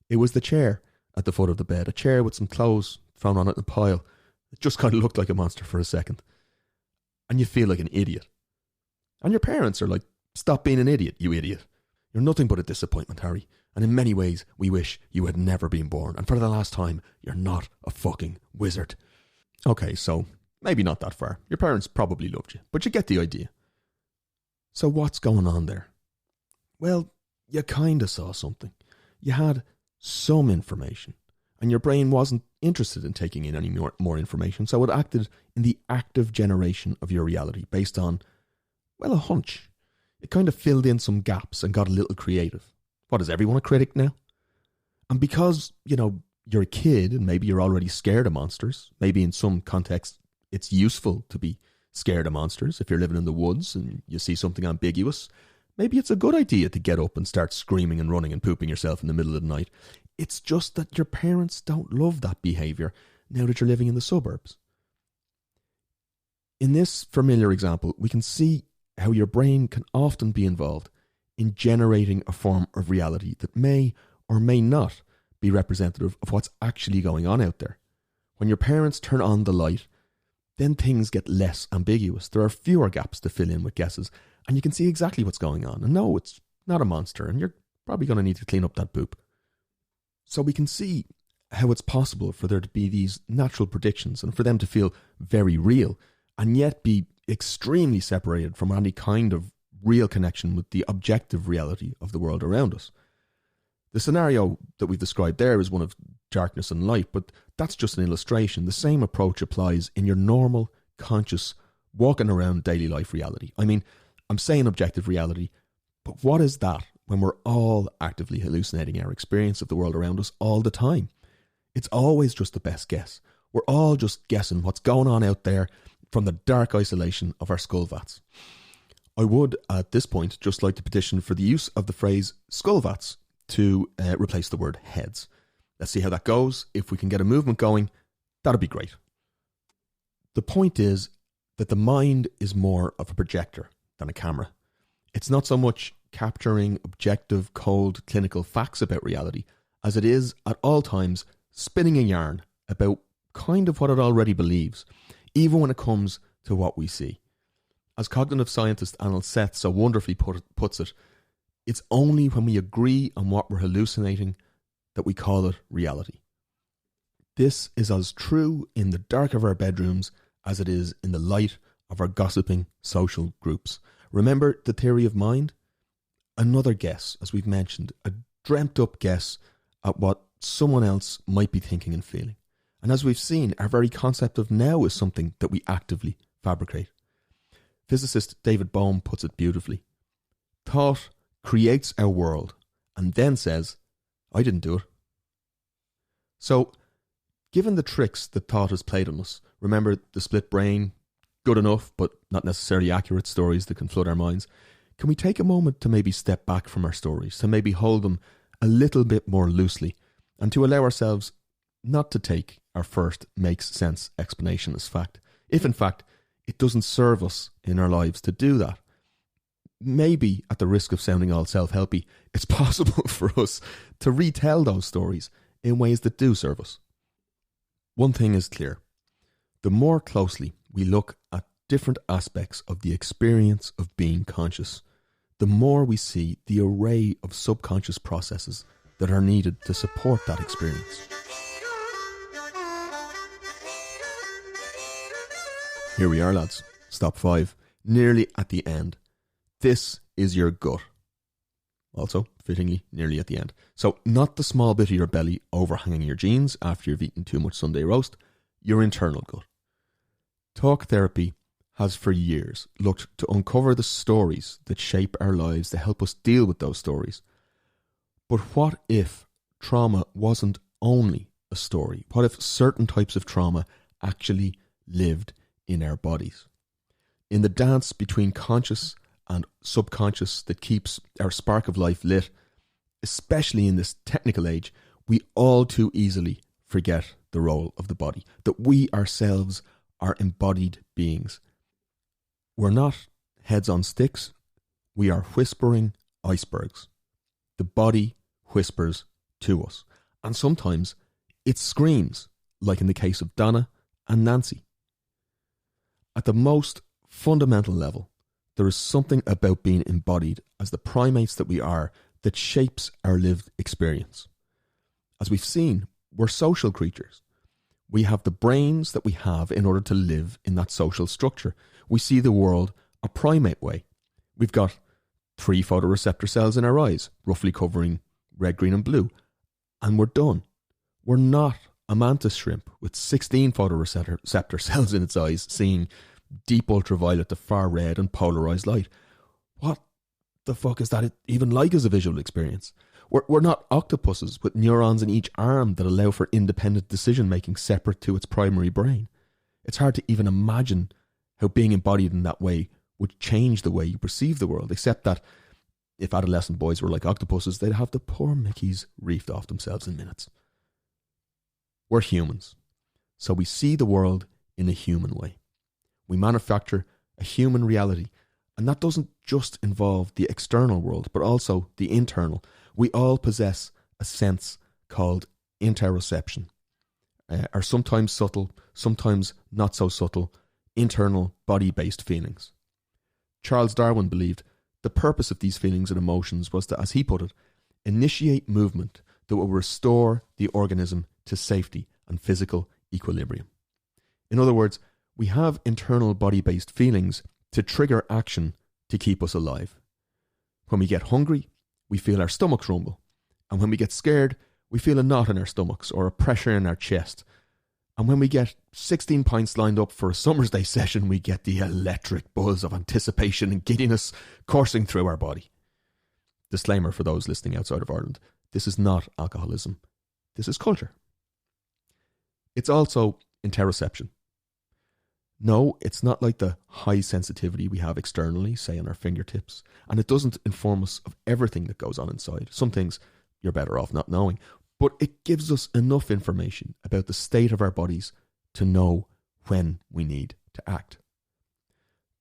It was the chair at the foot of the bed. A chair with some clothes thrown on it in a pile. It just kind of looked like a monster for a second. And you feel like an idiot. And your parents are like, stop being an idiot, you idiot. You're nothing but a disappointment, Harry. And in many ways, we wish you had never been born. And for the last time, you're not a fucking wizard. Okay, so maybe not that far. Your parents probably loved you, but you get the idea. So what's going on there? Well, you kind of saw something. You had some information, and your brain wasn't interested in taking in any more information, so it acted in the active generation of your reality based on, well, a hunch. It kind of filled in some gaps and got a little creative. What, is everyone a critic now? And because, you're a kid and maybe you're already scared of monsters, maybe in some context it's useful to be scared of monsters. If you're living in the woods and you see something ambiguous, maybe it's a good idea to get up and start screaming and running and pooping yourself in the middle of the night. It's just that your parents don't love that behaviour now that you're living in the suburbs. In this familiar example, we can see how your brain can often be involved in generating a form of reality that may or may not be representative of what's actually going on out there. When your parents turn on the light, then things get less ambiguous. There are fewer gaps to fill in with guesses, and you can see exactly what's going on. And no, it's not a monster, and you're probably going to need to clean up that poop. So we can see how it's possible for there to be these natural predictions and for them to feel very real, and yet be extremely separated from any kind of real connection with the objective reality of the world around us. The scenario that we've described there is one of darkness and light, but that's just an illustration. The same approach applies in your normal, conscious, walking around daily life reality. I mean, I'm saying objective reality, but what is that when we're all actively hallucinating our experience of the world around us all the time? It's always just the best guess. We're all just guessing what's going on out there from the dark isolation of our skull vats. I would, at this point, just like to petition for the use of the phrase skull vats to replace the word heads. Let's see how that goes. If we can get a movement going, that'd be great. The point is that the mind is more of a projector than a camera. It's not so much capturing objective, cold, clinical facts about reality as it is, at all times, spinning a yarn about kind of what it already believes, even when it comes to what we see. As cognitive scientist Anil Seth so wonderfully puts it, it's only when we agree on what we're hallucinating that we call it reality. This is as true in the dark of our bedrooms as it is in the light of our gossiping social groups. Remember the theory of mind? Another guess, as we've mentioned, a dreamt up guess at what someone else might be thinking and feeling. And as we've seen, our very concept of now is something that we actively fabricate. Physicist David Bohm puts it beautifully. Thought creates our world and then says, I didn't do it. So, given the tricks that thought has played on us, remember the split brain, good enough but not necessarily accurate stories that can flood our minds, can we take a moment to maybe step back from our stories, to maybe hold them a little bit more loosely, and to allow ourselves not to take our first makes sense explanation as fact, if in fact it doesn't serve us in our lives to do that. maybe at the risk of sounding all self-helpy, it's possible for us to retell those stories in ways that do serve us. One thing is clear. The more closely we look at different aspects of the experience of being conscious, the more we see the array of subconscious processes that are needed to support that experience. Here we are, lads. Stop 5. Nearly at the end. This is your gut. Also, fittingly, nearly at the end. So, not the small bit of your belly overhanging your jeans after you've eaten too much Sunday roast, your internal gut. Talk therapy has for years looked to uncover the stories that shape our lives to help us deal with those stories. But what if trauma wasn't only a story? What if certain types of trauma actually lived in our bodies? In the dance between conscious and subconscious that keeps our spark of life lit, especially in this technical age, we all too easily forget the role of the body, that we ourselves are embodied beings. We're not heads on sticks, we are whispering icebergs. The body whispers to us, and sometimes it screams, like in the case of Donna and Nancy. At the most fundamental level, there is something about being embodied as the primates that we are that shapes our lived experience. As we've seen, we're social creatures. We have the brains that we have in order to live in that social structure. We see the world a primate way. We've got 3 photoreceptor cells in our eyes, roughly covering red, green and blue. And we're done. We're not a mantis shrimp with 16 photoreceptor cells in its eyes, seeing deep ultraviolet to far red and polarized light. What the fuck is that even like as a visual experience? We're not octopuses with neurons in each arm that allow for independent decision making separate to its primary brain. It's hard to even imagine how being embodied in that way would change the way you perceive the world, except that if adolescent boys were like octopuses, they'd have the poor Mickeys reefed off themselves in minutes. We're humans, so we see the world in a human way. We manufacture a human reality, and that doesn't just involve the external world, but also the internal. We all possess a sense called interoception, are sometimes subtle, sometimes not so subtle, internal body-based feelings. Charles Darwin believed the purpose of these feelings and emotions was to, as he put it, initiate movement that will restore the organism to safety and physical equilibrium. In other words, we have internal body-based feelings to trigger action to keep us alive. When we get hungry, we feel our stomachs rumble. And when we get scared, we feel a knot in our stomachs or a pressure in our chest. And when we get 16 pints lined up for a summer's day session, we get the electric buzz of anticipation and giddiness coursing through our body. Disclaimer for those listening outside of Ireland, this is not alcoholism. This is culture. It's also interoception. No, it's not like the high sensitivity we have externally, say on our fingertips, and it doesn't inform us of everything that goes on inside. Some things you're better off not knowing, but it gives us enough information about the state of our bodies to know when we need to act.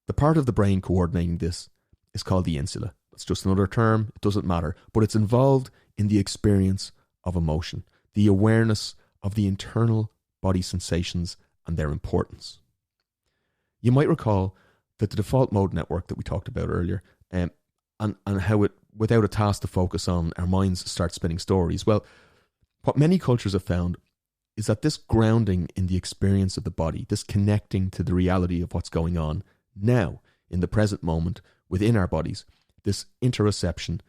The part of the brain coordinating this is called the insula. It's just another term, it doesn't matter, but it's involved in the experience of emotion, the awareness of the internal body sensations and their importance. You might recall that the default mode network that we talked about earlier, and how it, without a task to focus on, our minds start spinning stories. Well, what many cultures have found is that this grounding in the experience of the body, this connecting to the reality of what's going on now, in the present moment, within our bodies, this interoception,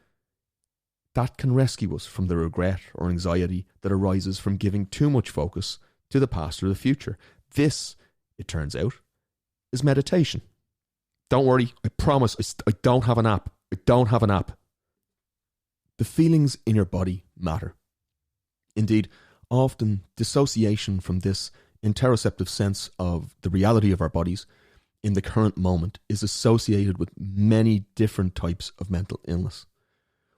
that can rescue us from the regret or anxiety that arises from giving too much focus to the past or the future. This, it turns out, is meditation. Don't worry, I promise, I don't have an app. I don't have an app. The feelings in your body matter. Indeed, often dissociation from this interoceptive sense of the reality of our bodies in the current moment is associated with many different types of mental illness.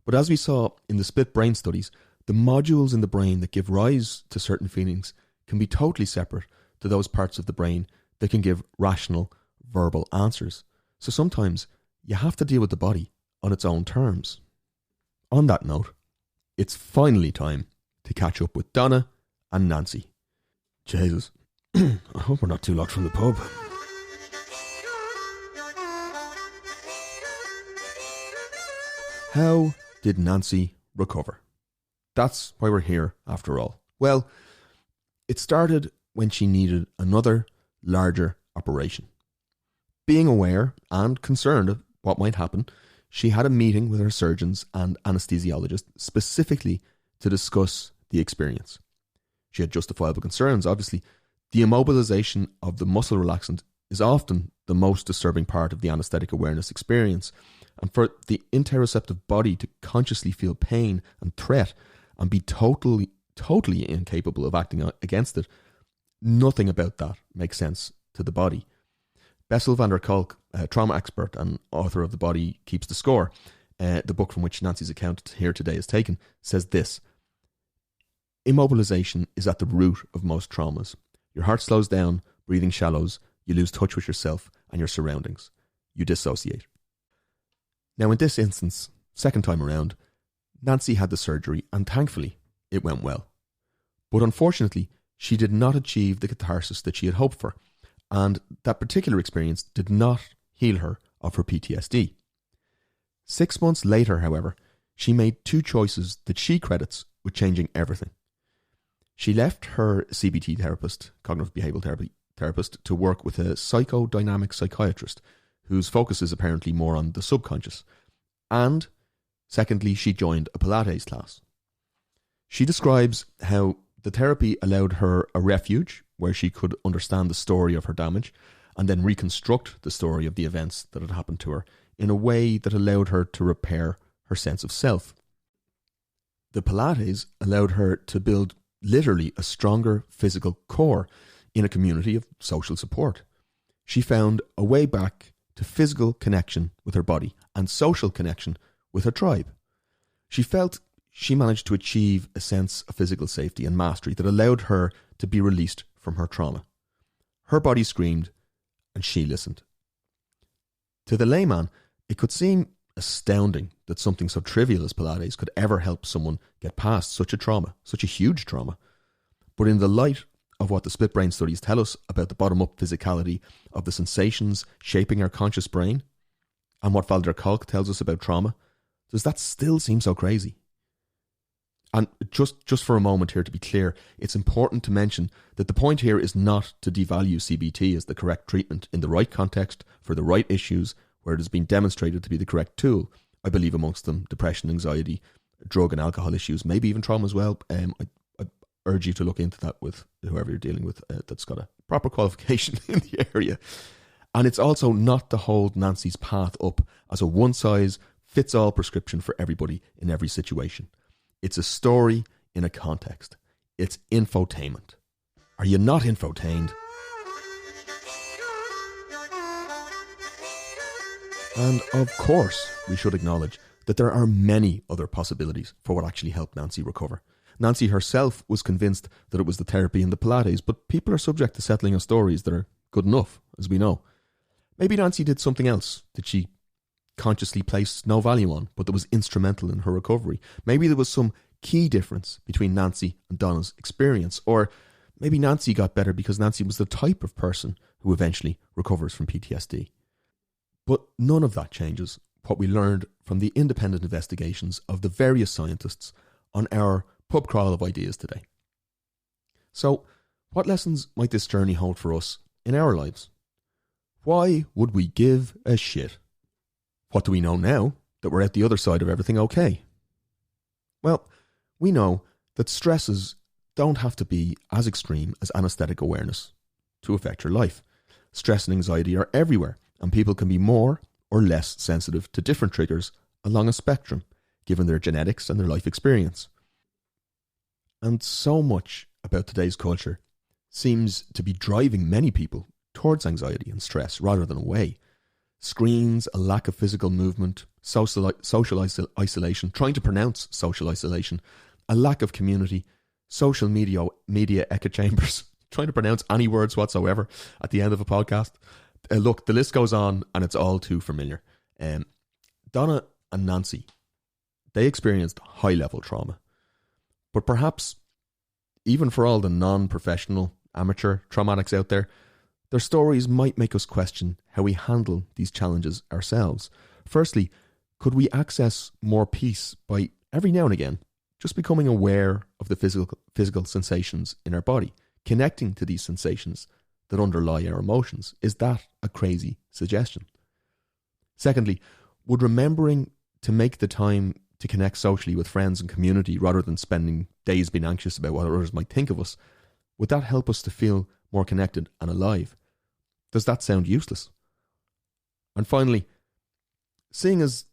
But as we saw in the split brain studies, the modules in the brain that give rise to certain feelings can be totally separate to those parts of the brain that can give rational, verbal answers. So sometimes you have to deal with the body on its own terms. On that note, it's finally time to catch up with Donna and Nancy. Jesus, I hope we're not too locked from the pub. How did Nancy recover? That's why we're here after all. Well, it started when she needed another larger operation. Being aware and concerned of what might happen, she had a meeting with her surgeons and anesthesiologist specifically to discuss the experience. She had justifiable concerns, obviously. The immobilization of the muscle relaxant is often the most disturbing part of the anesthetic awareness experience, and for the interoceptive body to consciously feel pain and threat and be totally incapable of acting against it, nothing about that makes sense to the body. Bessel van der Kolk, a trauma expert and author of The Body Keeps the Score, the book from which Nancy's account here today is taken, says this: immobilization is at the root of most traumas. Your heart slows down, breathing shallows, you lose touch with yourself and your surroundings. You dissociate. Now in this instance, second time around, Nancy had the surgery and thankfully it went well. But unfortunately, she did not achieve the catharsis that she had hoped for, and that particular experience did not heal her of her PTSD. 6 months later, however, she made two choices that she credits with changing everything. She left her CBT therapist, cognitive behavioural therapy therapist, to work with a psychodynamic psychiatrist whose focus is apparently more on the subconscious. And secondly, she joined a Pilates class. She describes how the therapy allowed her a refuge where she could understand the story of her damage and then reconstruct the story of the events that had happened to her in a way that allowed her to repair her sense of self. The Pilates allowed her to build literally a stronger physical core in a community of social support. She found a way back to physical connection with her body and social connection with her tribe. She felt she managed to achieve a sense of physical safety and mastery that allowed her to be released from her trauma. Her body screamed, and she listened. To the layman, it could seem astounding that something so trivial as Pilates could ever help someone get past such a trauma, such a huge trauma. But in the light of what the split brain studies tell us about the bottom-up physicality of the sensations shaping our conscious brain, and what Van der Kolk tells us about trauma, does that still seem so crazy? And just for a moment here, to be clear, it's important to mention that the point here is not to devalue CBT as the correct treatment in the right context for the right issues where it has been demonstrated to be the correct tool. I believe amongst them depression, anxiety, drug and alcohol issues, maybe even trauma as well. I urge you to look into that with whoever you're dealing with that's got a proper qualification in the area. And it's also not to hold Nancy's path up as a one-size-fits-all prescription for everybody in every situation. It's a story in a context. It's infotainment. Are you not infotained? And of course, we should acknowledge that there are many other possibilities for what actually helped Nancy recover. Nancy herself was convinced that it was the therapy and the Pilates, but people are subject to settling on stories that are good enough, as we know. Maybe Nancy did something else that she consciously placed no value on, but that was instrumental in her recovery. Maybe there was some key difference between Nancy and Donna's experience, or maybe Nancy got better because Nancy was the type of person who eventually recovers from PTSD. But none of that changes what we learned from the independent investigations of the various scientists on our pub crawl of ideas today. So, what lessons might this journey hold for us in our lives? Why would we give a shit? What do we know now that we're at the other side of everything okay? Well, we know that stresses don't have to be as extreme as anesthetic awareness to affect your life. Stress and anxiety are everywhere, and people can be more or less sensitive to different triggers along a spectrum, given their genetics and their life experience. And so much about today's culture seems to be driving many people towards anxiety and stress rather than away. Screens, a lack of physical movement, social isolation, trying to pronounce social isolation, a lack of community, social media echo chambers, trying to pronounce any words whatsoever at the end of a podcast. Look, the list goes on and it's all too familiar. Donna and Nancy, they experienced high-level trauma. But perhaps, even for all the non-professional, amateur traumatics out there, their stories might make us question how we handle these challenges ourselves. Firstly, could we access more peace by, every now and again, just becoming aware of the physical sensations in our body, connecting to these sensations that underlie our emotions? Is that a crazy suggestion? Secondly, would remembering to make the time to connect socially with friends and community rather than spending days being anxious about what others might think of us, would that help us to feel more connected and alive? Does that sound useless? And finally, seeing as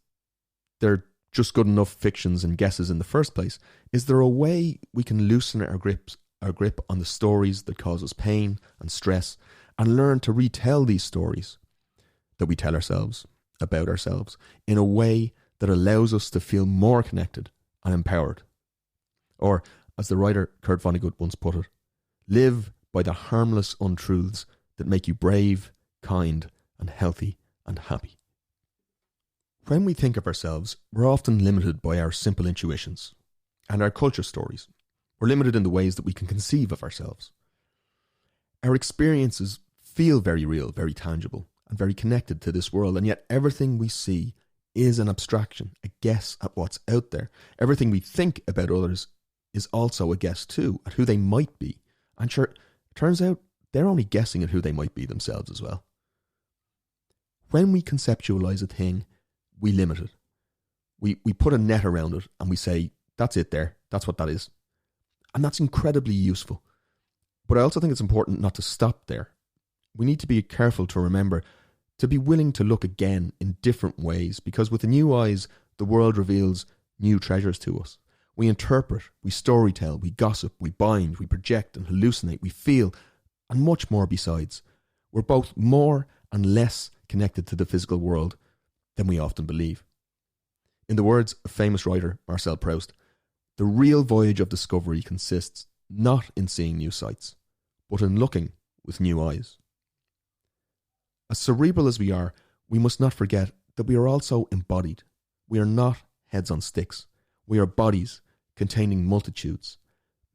they're just good enough fictions and guesses in the first place, is there a way we can loosen our grip on the stories that cause us pain and stress, and learn to retell these stories that we tell ourselves about ourselves in a way that allows us to feel more connected and empowered? Or, as the writer Kurt Vonnegut once put it, live by the harmless untruths that make you brave, kind, and healthy and happy. When we think of ourselves, we're often limited by our simple intuitions and our culture stories. We're limited in the ways that we can conceive of ourselves. Our experiences feel very real, very tangible, and very connected to this world, and yet everything we see is an abstraction, a guess at what's out there. Everything we think about others is also a guess too, at who they might be. And sure, it turns out they're only guessing at who they might be themselves as well. When we conceptualize a thing, we limit it. We put a net around it and we say, that's it there, that's what that is. And that's incredibly useful. But I also think it's important not to stop there. We need to be careful to remember to be willing to look again in different ways, because with the new eyes, the world reveals new treasures to us. We interpret, we storytell, we gossip, we bind, we project and hallucinate, we feel, and much more besides. We're both more and less connected to the physical world than we often believe. In the words of famous writer Marcel Proust, the real voyage of discovery consists not in seeing new sights, but in looking with new eyes. As cerebral as we are, we must not forget that we are also embodied. We are not heads on sticks. We are bodies containing multitudes,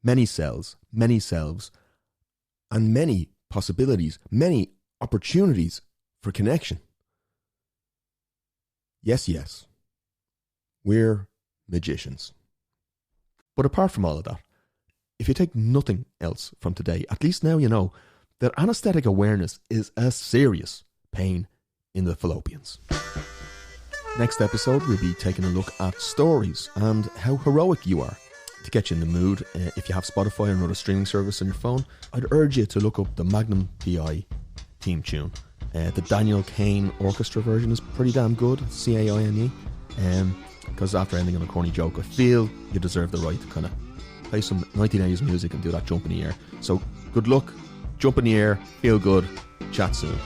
many cells, many selves, and many possibilities, many opportunities for connection. Yes, we're magicians. But apart from all of that, if you take nothing else from today, at least now you know that anesthetic awareness is a serious pain in the fallopians. Next episode, we'll be taking a look at stories and how heroic you are. To get you in the mood, if you have Spotify or another streaming service on your phone, I'd urge you to look up the Magnum P.I. theme tune. The Daniel Cain orchestra version is pretty damn good, C-A-I-N-E, because after ending on a corny joke, I feel you deserve the right to kind of play some 1980s music and do that jump in the air. So good luck, jump in the air, feel good, chat soon.